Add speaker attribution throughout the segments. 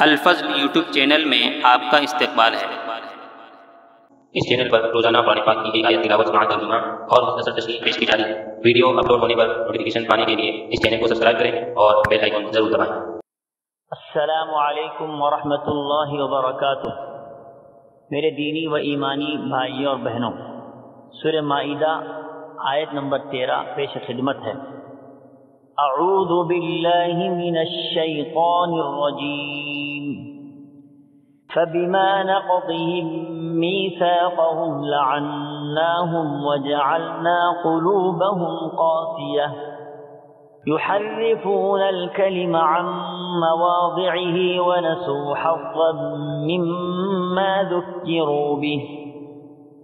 Speaker 1: الفضل YouTube channel میں آپ کا استقبال ہے۔
Speaker 2: اس چینل پر روزانہ قرآن پاک کی ایک آیت تلاوت سماعت ترجمہ اور مختصر تشریح پیش کی جا رہی ہے۔ ویڈیو اپلوڈ ہونے پر نوٹیفیکیشن پانے کے لیے اس چینل کو سبسکرائب کریں اور بیل آئیکن ضرور دبائیں۔
Speaker 3: السلام علیکم ورحمۃ اللہ وبرکاتہ۔ میرے دینی و ایمانی بھائیوں اور بہنوں، سورہ مائدہ آیت نمبر 13 پیش خدمت ہے۔ اعوذ باللہ من الشیطان الرجیم فبما نقضهم ميثاقهم لعناهم وجعلنا قلوبهم قاسية يحرفون الكلم عن مواضعه ونسوا حظا مما ذكروا به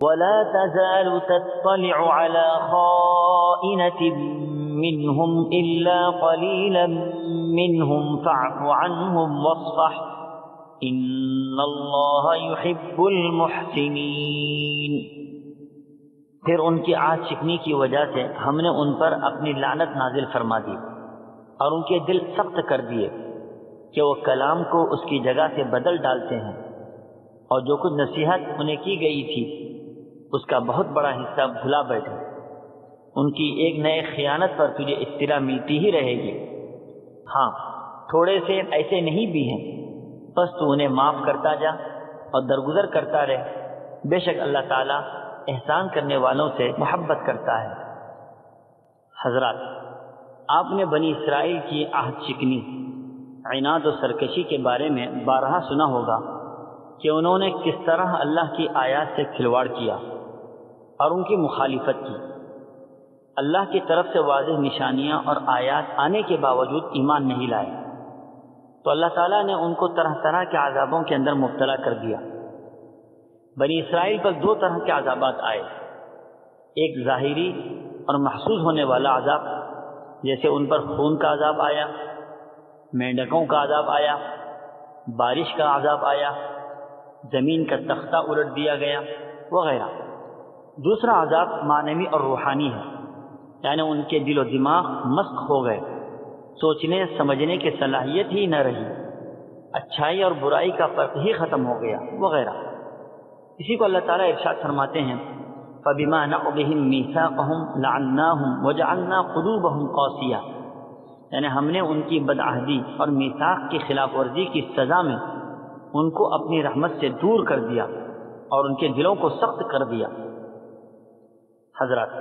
Speaker 3: ولا تزال تطلع على خائنة منهم إلا قليلا منهم فاعف عنهم واصفح ان اللہ یحب المحسنین۔ پھر ان کی آہ چکنی کی وجہ سے ہم نے ان پر اپنی لعنت نازل فرما دی اور ان کے دل سخت کر دیے کہ وہ کلام کو اس کی جگہ سے بدل ڈالتے ہیں، اور جو کچھ نصیحت انہیں کی گئی تھی اس کا بہت بڑا حصہ بھلا بیٹھے۔ ان کی ایک نئے خیانت پر تجھے اطلاع ملتی ہی رہے گی۔ ہاں، تھوڑے سے ایسے نہیں بھی ہیں، بس تو انہیں معاف کرتا جا اور درگزر کرتا رہ، بے شک اللہ تعالیٰ احسان کرنے والوں سے محبت کرتا ہے۔ حضرات، آپ نے بنی اسرائیل کی عہد شکنی، عناد و سرکشی کے بارے میں بارہا سنا ہوگا کہ انہوں نے کس طرح اللہ کی آیات سے کھلواڑ کیا اور ان کی مخالفت کی۔ اللہ کی طرف سے واضح نشانیاں اور آیات آنے کے باوجود ایمان نہیں لائے، تو اللہ تعالیٰ نے ان کو طرح طرح کے عذابوں کے اندر مبتلا کر دیا۔ بنی اسرائیل پر دو طرح کے عذابات آئے، ایک ظاہری اور محسوس ہونے والا عذاب، جیسے ان پر خون کا عذاب آیا، مینڈکوں کا عذاب آیا، بارش کا عذاب آیا، زمین کا تختہ الٹ دیا گیا وغیرہ۔ دوسرا عذاب معنوی اور روحانی ہے، یعنی ان کے دل و دماغ مسخ ہو گئے، سوچنے سمجھنے کی صلاحیت ہی نہ رہی، اچھائی اور برائی کا فرق ہی ختم ہو گیا وغیرہ۔ اسی کو اللہ تعالیٰ ارشاد فرماتے ہیں فَبِمَا نَقْضِهِم مِّيثَاقَهُمْ لَعَنَّاهُمْ وَجَعَلْنَا قُلُوبَهُمْ قَاسِيَةً، یعنی ہم نے ان کی بدعہدی اور میثاق کی خلاف ورزی کی سزا میں ان کو اپنی رحمت سے دور کر دیا اور ان کے دلوں کو سخت کر دیا۔ حضرات،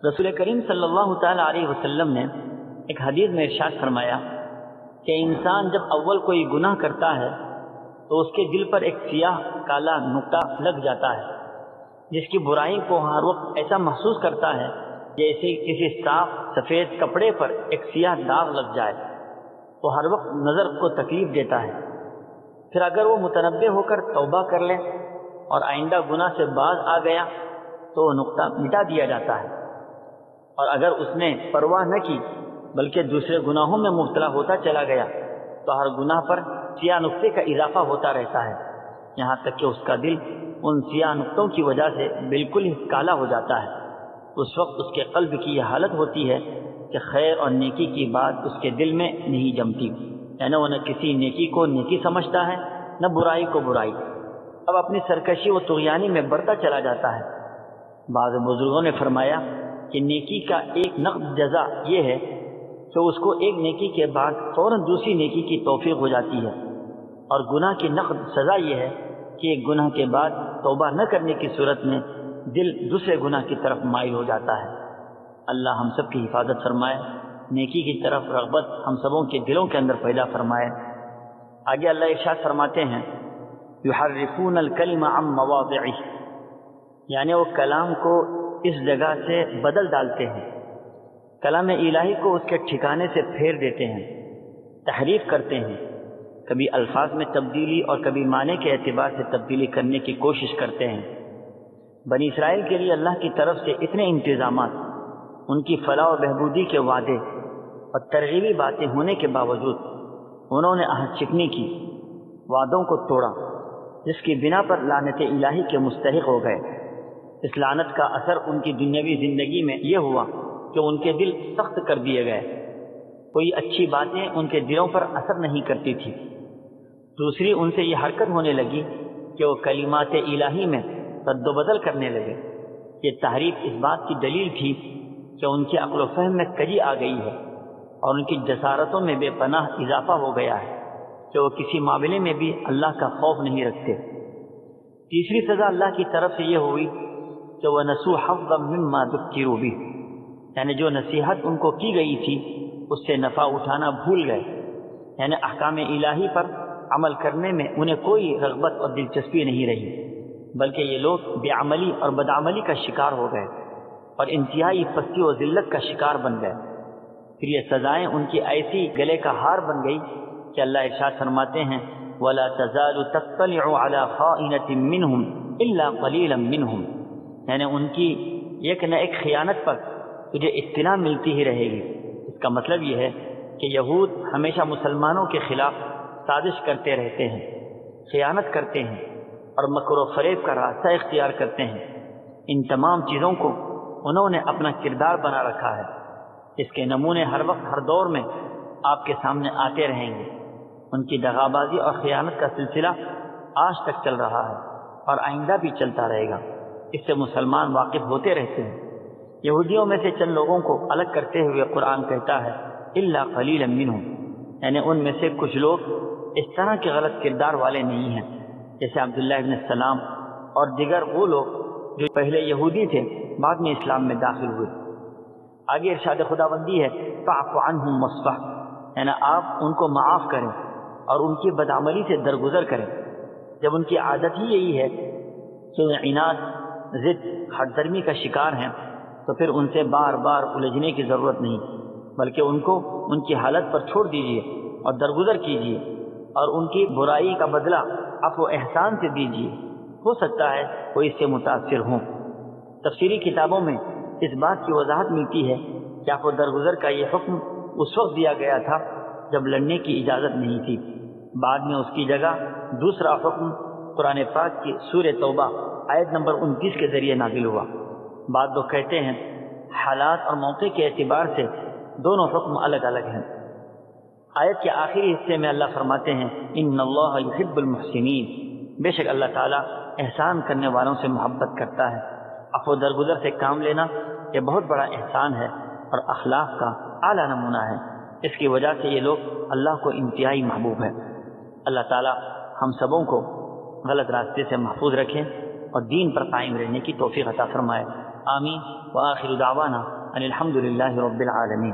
Speaker 3: رسول کریم صلی اللہ تعالیٰ علیہ وسلم نے ایک حدیث میں ارشاد فرمایا کہ انسان جب اول کوئی گناہ کرتا ہے تو اس کے دل پر ایک سیاہ کالا نقطہ لگ جاتا ہے، جس کی برائی کو ہر وقت ایسا محسوس کرتا ہے جیسے کسی صاف سفید کپڑے پر ایک سیاہ داغ لگ جائے، تو ہر وقت نظر کو تکلیف دیتا ہے۔ پھر اگر وہ متنبہ ہو کر توبہ کر لے اور آئندہ گناہ سے باز آ گیا تو وہ نقطہ مٹا دیا جاتا ہے، اور اگر اس نے پرواہ نہ کی بلکہ دوسرے گناہوں میں مبتلا ہوتا چلا گیا تو ہر گناہ پر سیاہ نقطے کا اضافہ ہوتا رہتا ہے، یہاں تک کہ اس کا دل ان سیاہ نقطوں کی وجہ سے بالکل ہی کالا ہو جاتا ہے۔ اس وقت اس کے قلب کی یہ حالت ہوتی ہے کہ خیر اور نیکی کی بات اس کے دل میں نہیں جمتی، یعنی وہ نہ کسی نیکی کو نیکی سمجھتا ہے نہ برائی کو برائی، اب اپنی سرکشی و طغیانی میں بڑھتا چلا جاتا ہے۔ بعض بزرگوں نے فرمایا کہ نیکی کا ایک نقد جزا یہ ہے کہ اس کو ایک نیکی کے بعد فوراً دوسری نیکی کی توفیق ہو جاتی ہے، اور گناہ کی نقد سزا یہ ہے کہ ایک گناہ کے بعد توبہ نہ کرنے کی صورت میں دل دوسرے گناہ کی طرف مائل ہو جاتا ہے۔ اللہ ہم سب کی حفاظت فرمائے، نیکی کی طرف رغبت ہم سبوں کے دلوں کے اندر پیدا فرمائے۔ آگے اللہ ارشاد فرماتے ہیں یحرفون الکلم عن مواضعه، یعنی وہ کلام کو اس جگہ سے بدل ڈالتے ہیں، کلام الہی کو اس کے ٹھکانے سے پھیر دیتے ہیں، تحریف کرتے ہیں، کبھی الفاظ میں تبدیلی اور کبھی معنی کے اعتبار سے تبدیلی کرنے کی کوشش کرتے ہیں۔ بنی اسرائیل کے لیے اللہ کی طرف سے اتنے انتظامات، ان کی فلاح و بہبودی کے وعدے اور ترغیبی باتیں ہونے کے باوجود انہوں نے عہد شکنی کی، وعدوں کو توڑا، جس کی بنا پر لعنت الہی کے مستحق ہو گئے۔ اس لعنت کا اثر ان کی دنیاوی زندگی میں یہ ہوا کہ ان کے دل سخت کر دیے گئے، کوئی اچھی باتیں ان کے دلوں پر اثر نہیں کرتی تھی، دوسری ان سے یہ حرکت ہونے لگی کہ وہ کلمات الہی میں رد و بدل کرنے لگے۔ یہ تحریف اس بات کی دلیل تھی کہ ان کی عقل و فہم میں کجی آ گئی ہے اور ان کی جسارتوں میں بے پناہ اضافہ ہو گیا ہے کہ وہ کسی معاملے میں بھی اللہ کا خوف نہیں رکھتے۔ تیسری سزا اللہ کی طرف سے یہ ہوئی کہ وہ نسوا حظا مما ذکروا بہ، یعنی جو نصیحت ان کو کی گئی تھی اس سے نفع اٹھانا بھول گئے، یعنی احکام الہی پر عمل کرنے میں انہیں کوئی رغبت اور دلچسپی نہیں رہی، بلکہ یہ لوگ بے عملی اور بدعملی کا شکار ہو گئے اور انتہائی پستی و ذلت کا شکار بن گئے۔ پھر یہ سزائیں ان کی ایسی گلے کا ہار بن گئی کہ اللہ ارشاد فرماتے ہیں وَلَا تَزَالُ تَطَّلِعُ عَلَى خَائِنَةٍ مِّنْهُمْ إِلَّا قَلِيلًا مِّنْهُمْ، یعنی ان کی ایک نہ ایک خیانت پر تجھے اطلاع ملتی ہی رہے گی۔ اس کا مطلب یہ ہے کہ یہود ہمیشہ مسلمانوں کے خلاف سازش کرتے رہتے ہیں، خیانت کرتے ہیں اور مکر و فریب کا راستہ اختیار کرتے ہیں۔ ان تمام چیزوں کو انہوں نے اپنا کردار بنا رکھا ہے۔ اس کے نمونے ہر وقت ہر دور میں آپ کے سامنے آتے رہیں گے۔ ان کی دغابازی اور خیانت کا سلسلہ آج تک چل رہا ہے اور آئندہ بھی چلتا رہے گا۔ اس سے مسلمان واقف ہوتے رہتے ہیں۔ یہودیوں میں سے چند لوگوں کو الگ کرتے ہوئے قرآن کہتا ہے الا قلیلا منہم، یعنی ان میں سے کچھ لوگ اس طرح کے غلط کردار والے نہیں ہیں، جیسے عبداللہ ابن السلام اور دیگر وہ لوگ جو پہلے یہودی تھے بعد میں اسلام میں داخل ہوئے۔ آگے ارشاد خداوندی ہے فاعف عنہم واصفح، یعنی آپ ان کو معاف کریں اور ان کی بدعملی سے درگزر کریں۔ جب ان کی عادت ہی یہی ہے کہ وہ عناد، ضد، ہٹ درمی کا شکار ہیں تو پھر ان سے بار بار الجھنے کی ضرورت نہیں، بلکہ ان کو ان کی حالت پر چھوڑ دیجیے اور درگزر کیجیے اور ان کی برائی کا بدلہ عفو و احسان سے دیجیے، ہو سکتا ہے وہ اس سے متاثر ہوں۔ تفسیری کتابوں میں اس بات کی وضاحت ملتی ہے کہ عفو و درگزر کا یہ حکم اس وقت دیا گیا تھا جب لڑنے کی اجازت نہیں تھی، بعد میں اس کی جگہ دوسرا حکم قرآن پاک کی سورہ توبہ آیت نمبر 29 کے ذریعے نازل ہوا۔ بعض لوگ کہتے ہیں حالات اور موقع کے اعتبار سے دونوں حکم الگ الگ ہیں۔ آیت کے آخری حصے میں اللہ فرماتے ہیں ان اللہ یحب المحسنین، بے شک اللہ تعالیٰ احسان کرنے والوں سے محبت کرتا ہے۔ عفو درگزر سے کام لینا یہ بہت بڑا احسان ہے اور اخلاق کا اعلیٰ نمونہ ہے۔ اس کی وجہ سے یہ لوگ اللہ کو انتہائی محبوب ہے۔ اللہ تعالیٰ ہم سبوں کو غلط راستے سے محفوظ رکھیں اور دین پر قائم رہنے کی توفیق عطا فرمائے۔ آمین۔ وآخر دعوانا ان الحمد للہ رب العالمین۔